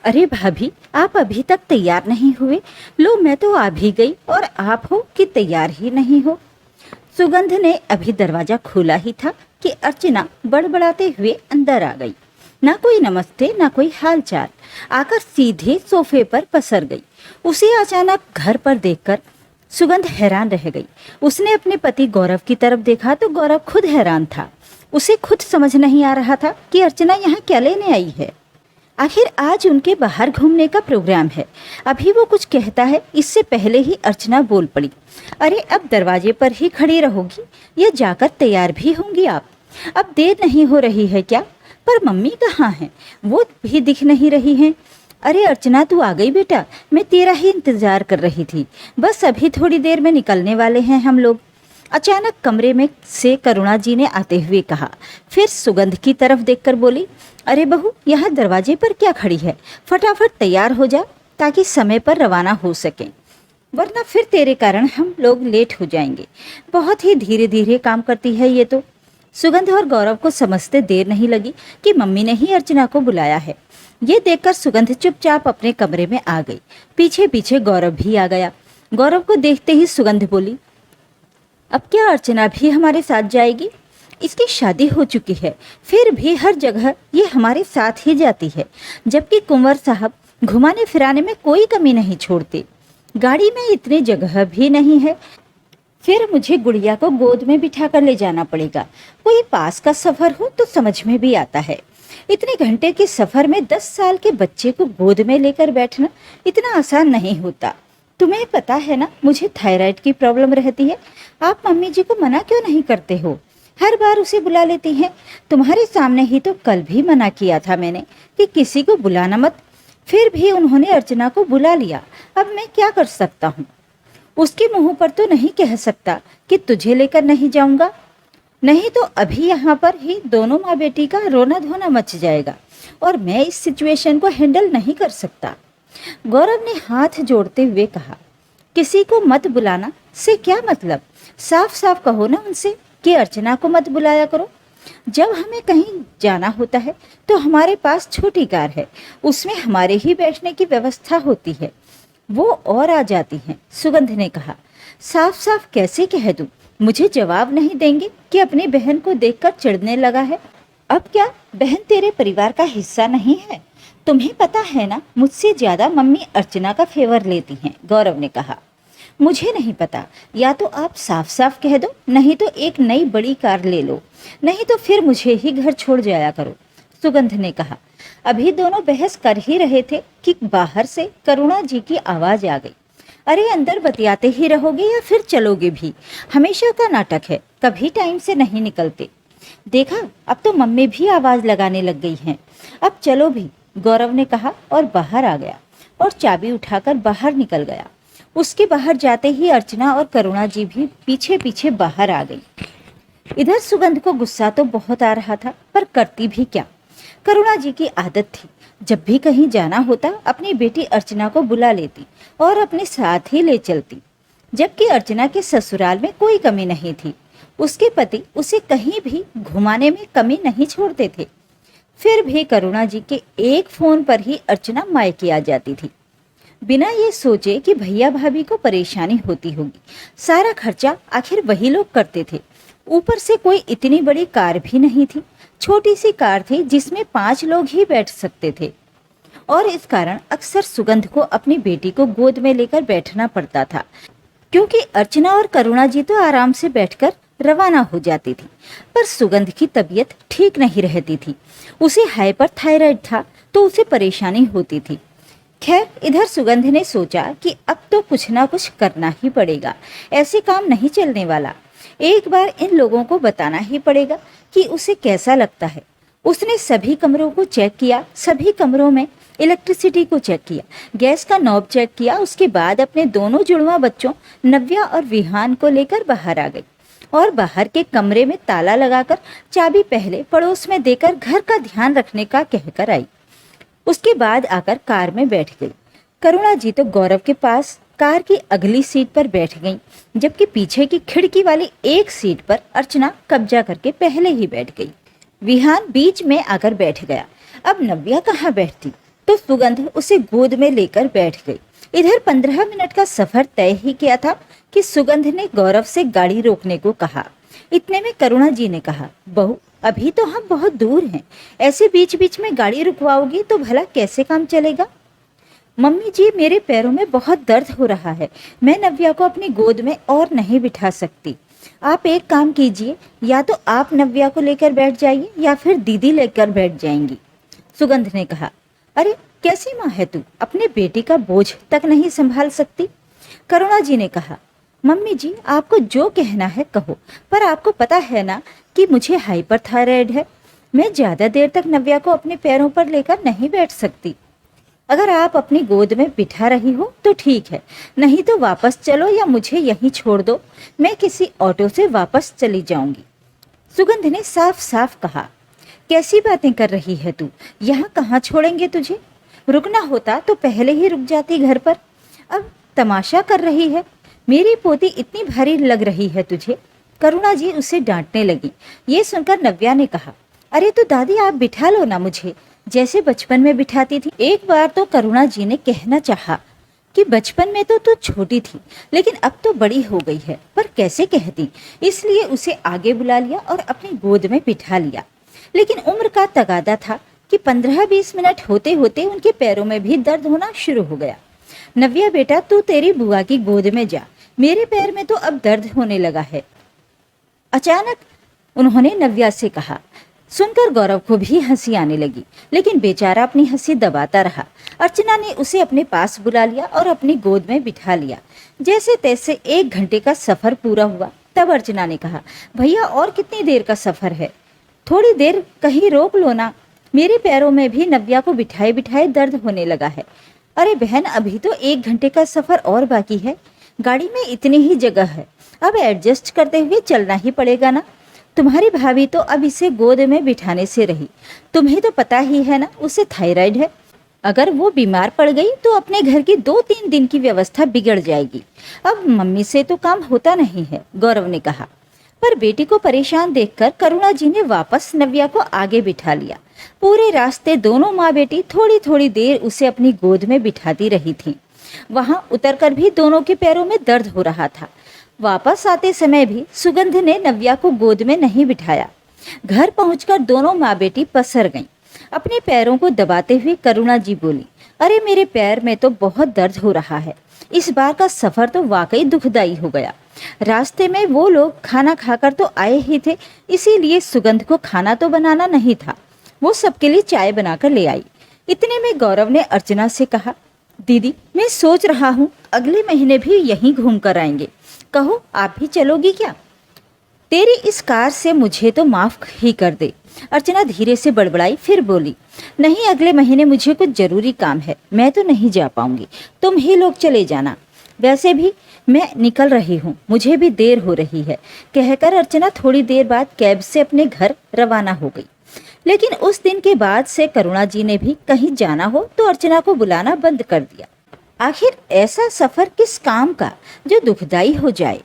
अरे भाभी, आप अभी तक तैयार नहीं हुए? लो, मैं तो आ भी गई और आप हो कि तैयार ही नहीं हो। सुगंध ने अभी दरवाजा खोला ही था कि अर्चना बड़बड़ाते हुए अंदर आ गई। ना कोई नमस्ते, ना कोई हालचाल, आकर सीधे सोफे पर पसर गई। उसे अचानक घर पर देखकर सुगंध हैरान रह गई। उसने अपने पति गौरव की तरफ देखा तो गौरव खुद हैरान था। उसे खुद समझ नहीं आ रहा था कि अर्चना यहाँ क्या लेने आई है। आखिर आज उनके बाहर घूमने का प्रोग्राम है। अभी वो कुछ कहता है, इससे पहले ही अर्चना बोल पड़ी। अरे, अब दरवाजे पर ही खड़ी रहोगी या जाकर तैयार भी होंगी आप? अब देर नहीं हो रही है क्या? पर मम्मी कहाँ हैं? वो भी दिख नहीं रही हैं। अरे अर्चना, तू आ गई बेटा, मैं तेरा ही इंतजार कर रही थी। बस अभी थोड़ी देर में निकलने वाले हैं हम लोग। अचानक कमरे में से करुणा जी ने आते हुए कहा। फिर सुगंध की तरफ देखकर बोली, अरे बहू, यहाँ दरवाजे पर क्या खड़ी है? फटाफट तैयार हो जा ताकि समय पर रवाना हो सकें, वरना फिर तेरे कारण हम लोग लेट हो जाएंगे। बहुत ही धीरे धीरे काम करती है ये तो। सुगंध और गौरव को समझते देर नहीं लगी कि मम्मी ने ही अर्चना को बुलाया है। ये देखकर सुगंध चुपचाप अपने कमरे में आ गई। पीछे पीछे गौरव भी आ गया। गौरव को देखते ही सुगंध बोली, अब क्या अर्चना भी हमारे साथ जाएगी? इसकी शादी हो चुकी है, फिर भी हर जगह ये हमारे साथ ही जाती है, जबकि कुंवर साहब घुमाने फिराने में कोई कमी नहीं छोड़ते। गाड़ी में इतनी जगह भी नहीं है, फिर मुझे गुड़िया को गोद में बिठा कर ले जाना पड़ेगा। कोई पास का सफर हो तो समझ में भी आता है। इतने घंटे के सफर में 10 साल के बच्चे को गोद में लेकर बैठना इतना आसान नहीं होता। तुम्हें पता है ना, मुझे थायराइड की प्रॉब्लम रहती है। आप मम्मी जी को मना क्यों नहीं करते हो? हर बार उसे बुला लेती हैं। तुम्हारे सामने ही तो कल भी मना किया था मैंने कि किसी को बुलाना मत, फिर भी उन्होंने अर्चना को बुला लिया। अब मैं क्या कर सकता हूँ? उसके मुंह पर तो नहीं कह सकता कि तुझे लेकर नहीं जाऊंगा, नहीं तो अभी यहाँ पर ही दोनों माँ बेटी का रोना धोना मच जाएगा और मैं इस सिचुएशन को हैंडल नहीं कर सकता। गौरव ने हाथ जोड़ते हुए कहा, किसी को मत बुलाना से क्या मतलब? साफ साफ कहो ना उनसे कि अर्चना को मत बुलाया करो। जब हमें कहीं जाना होता है तो हमारे पास छोटी कार है, उसमें हमारे ही बैठने की व्यवस्था होती है, वो और आ जाती हैं। सुगंध ने कहा, साफ साफ कैसे कह दूं? मुझे जवाब नहीं देंगे कि अपनी बहन को देखकर चिढ़ने लगा है। अब क्या बहन तेरे परिवार का हिस्सा नहीं है? तुम्हें पता है ना, मुझसे ज्यादा मम्मी अर्चना का फेवर लेती हैं। गौरव ने कहा, मुझे नहीं पता, या तो आप साफ साफ कह दो, नहीं तो एक नई बड़ी कार ले लो, नहीं तो फिर मुझे ही घर छोड़ जाया करो। सुगंध ने कहा। अभी दोनों बहस कर ही रहे थे कि बाहर से करुणा जी की आवाज आ गई। अरे, अंदर बतियाते ही रहोगे या फिर चलोगे भी? हमेशा का नाटक है, कभी टाइम से नहीं निकलते। देखा, अब तो मम्मी भी आवाज लगाने लग गई हैं। अब चलो भी, गौरव ने कहा और बाहर आ गया और चाबी उठाकर बाहर निकल गया। उसके बाहर जाते ही अर्चना और करुणा जी भी पीछे पीछे बाहर आ गई। इधर सुगंध को गुस्सा तो बहुत आ रहा था, पर करती भी क्या? करुणा जी की आदत थी, जब भी कहीं जाना होता अपनी बेटी अर्चना को बुला लेती और अपने साथ ही ले चलती, जबकि अर्चना के ससुराल में कोई कमी नहीं थी। उसके पति उसे कहीं भी घुमाने में कमी नहीं छोड़ते थे। फिर भी करुणा जी के एक फोन पर ही अर्चना मायके आ जाती थी, बिना ये सोचे कि भैया भाभी को परेशानी होती होगी। सारा खर्चा आखिर वही लोग करते थे। ऊपर से कोई इतनी बड़ी कार भी नहीं थी, छोटी सी कार थी जिसमें 5 लोग ही बैठ सकते थे, और इस कारण अक्सर सुगंध को अपनी बेटी को गोद में लेकर बैठना पड़ता था, क्योंकि अर्चना और करुणा जी तो आराम से बैठकर रवाना हो जाती थी। पर सुगंध की तबीयत ठीक नहीं रहती थी। उसे हाइपर थायराइड था तो उसे परेशानी होती थी। खैर, इधर सुगंध ने सोचा कि अब तो कुछ ना कुछ करना ही पड़ेगा, ऐसे काम नहीं चलने वाला। एक बार इन लोगों को बताना ही पड़ेगा कि उसे कैसा लगता है। उसने सभी कमरों को चेक किया, सभी कमरों में इलेक्ट्रिसिटी को चेक किया, गैस का नॉब चेक किया। उसके बाद अपने दोनों जुड़वा बच्चों नव्या और विहान को लेकर बाहर आ गई और बाहर के कमरे में ताला लगाकर चाबी पहले पड़ोस में देकर घर का ध्यान रखने का कहकर आई। उसके बाद आकर कार में बैठ गई। करुणा जी तो गौरव के पास कार की अगली सीट पर बैठ गई, जबकि पीछे की खिड़की वाली एक सीट पर अर्चना कब्जा करके पहले ही बैठ गई। विहान बीच में आकर बैठ गया। अब नव्या कहाँ बैठती? तो सुगंध उसे गोद में लेकर बैठ गई। इधर 15 मिनट का सफर तय ही किया था कि सुगंध ने गौरव से गाड़ी रोकने को कहा। इतने में करुणा जी ने कहा, बहू अभी तो हम बहुत दूर हैं, ऐसे बीच बीच में गाड़ी रुकवाओगी तो भला कैसे काम चलेगा। मम्मी जी मेरे पैरों में बहुत दर्द हो रहा है, मैं नव्या को अपनी गोद में और नहीं बिठा सकती। आप एक काम कीजिए, या तो आप नव्या को लेकर बैठ जाइए या फिर दीदी लेकर बैठ जाएंगी। सुगंध ने कहा, अरे कैसी माँ है तू, अपने बेटी का बोझ तक नहीं संभाल सकती। करुणा जी ने कहा, मम्मी जी आपको जो कहना है कहो, पर आपको पता है ना कि मुझे हाइपरथायराइड है, मैं ज़्यादा देर तक नव्या को अपने पैरों पर लेकर नहीं बैठ सकती। अगर आप अपनी गोद में बिठा रही हो तो ठीक है, नहीं तो वापस चलो या मुझे यहीं छोड़ दो, मैं किसी ऑटो से वापस चली जाऊंगी। सुगंध ने साफ साफ कहा, कैसी बातें कर रही है तू, यहाँ कहाँ छोड़ेंगे तुझे, रुकना होता तो पहले ही रुक जाती घर पर, अब तमाशा कर रही है, मेरी पोती इतनी भारी लग रही है तुझे। करुणा जी उसे डांटने लगी। ये सुनकर नव्या ने कहा, अरे तो दादी आप बिठा लो ना मुझे, जैसे बचपन में बिठाती थी। एक बार तो करुणा जी ने कहना चाहा कि बचपन में तो तू छोटी थी, लेकिन अब तो बड़ी हो गई है, पर कैसे कहती, इसलिए उसे आगे बुला लिया और अपनी गोद में बिठा लिया। लेकिन उम्र का तगादा था कि 15-20 मिनट होते होते उनके पैरों में भी दर्द होना शुरू हो गया। नव्या बेटा तू तेरी बुआ की गोद में जा, मेरे पैर में तो अब दर्द होने लगा है, अचानक उन्होंने नव्या से कहा। सुनकर गौरव को भी हंसी आने लगी, लेकिन बेचारा अपनी हंसी दबाता रहा। अर्चना ने उसे अपने पास बुला लिया और अपनी गोद में बिठा लिया। जैसे तैसे 1 घंटे का सफर पूरा हुआ। तब अर्चना ने कहा, भैया और कितनी देर का सफर है, थोड़ी देर कहीं रोक लो ना, मेरे पैरों में भी नव्या को बिठाए बिठाए दर्द होने लगा है। अरे बहन अभी तो 1 घंटे का सफर और बाकी है, गाड़ी में इतनी ही जगह है, अब एडजस्ट करते हुए चलना ही पड़ेगा ना। तुम्हारी भाभी तो अब इसे गोद में बिठाने से रही, तुम्हें तो पता ही है ना उसे थायराइड है, अगर वो बीमार पड़ गई तो अपने घर की 2-3 दिन की व्यवस्था बिगड़ जाएगी, अब मम्मी से तो काम होता नहीं है, गौरव ने कहा। पर बेटी को परेशान देखकर करुणा जी ने वापस नव्या को आगे बिठा लिया। पूरे रास्ते दोनों माँ बेटी थोड़ी थोड़ी देर उसे अपनी गोद में बिठाती रही थी। वहां उतरकर भी दोनों के पैरों में दर्द हो रहा था। वापस आते समय भी सुगंध ने नव्या को गोद में नहीं बिठाया। घर पहुंचकर दोनों माँ बेटी पसर गईं। अपने पैरों को दबाते हुए करुणा जी बोली, अरे मेरे पैर में तो बहुत दर्द हो रहा है, इस बार का सफर तो वाकई दुखदाई हो गया। रास्ते में वो लोग खाना खाकर तो आए ही थे, इसीलिए सुगंध को खाना तो बनाना नहीं था, वो सबके लिए चाय बनाकर ले आई। इतने में गौरव ने अर्चना से कहा, दीदी मैं सोच रहा हूँ अगले महीने भी यहीं घूम कर आएंगे, कहो आप भी चलोगी क्या। तेरी इस कार से मुझे तो माफ ही कर दे, अर्चना धीरे से बड़बड़ाई, फिर बोली, नहीं अगले महीने मुझे कुछ जरूरी काम है, मैं तो नहीं जा पाऊंगी, तुम ही लोग चले जाना, वैसे भी मैं निकल रही हूँ, मुझे भी देर हो रही है। कहकर अर्चना थोड़ी देर बाद कैब से अपने घर रवाना हो गई। लेकिन उस दिन के बाद से करुणा जी ने भी कहीं जाना हो तो अर्चना को बुलाना बंद कर दिया। आखिर ऐसा सफर किस काम का जो दुखदाई हो जाए।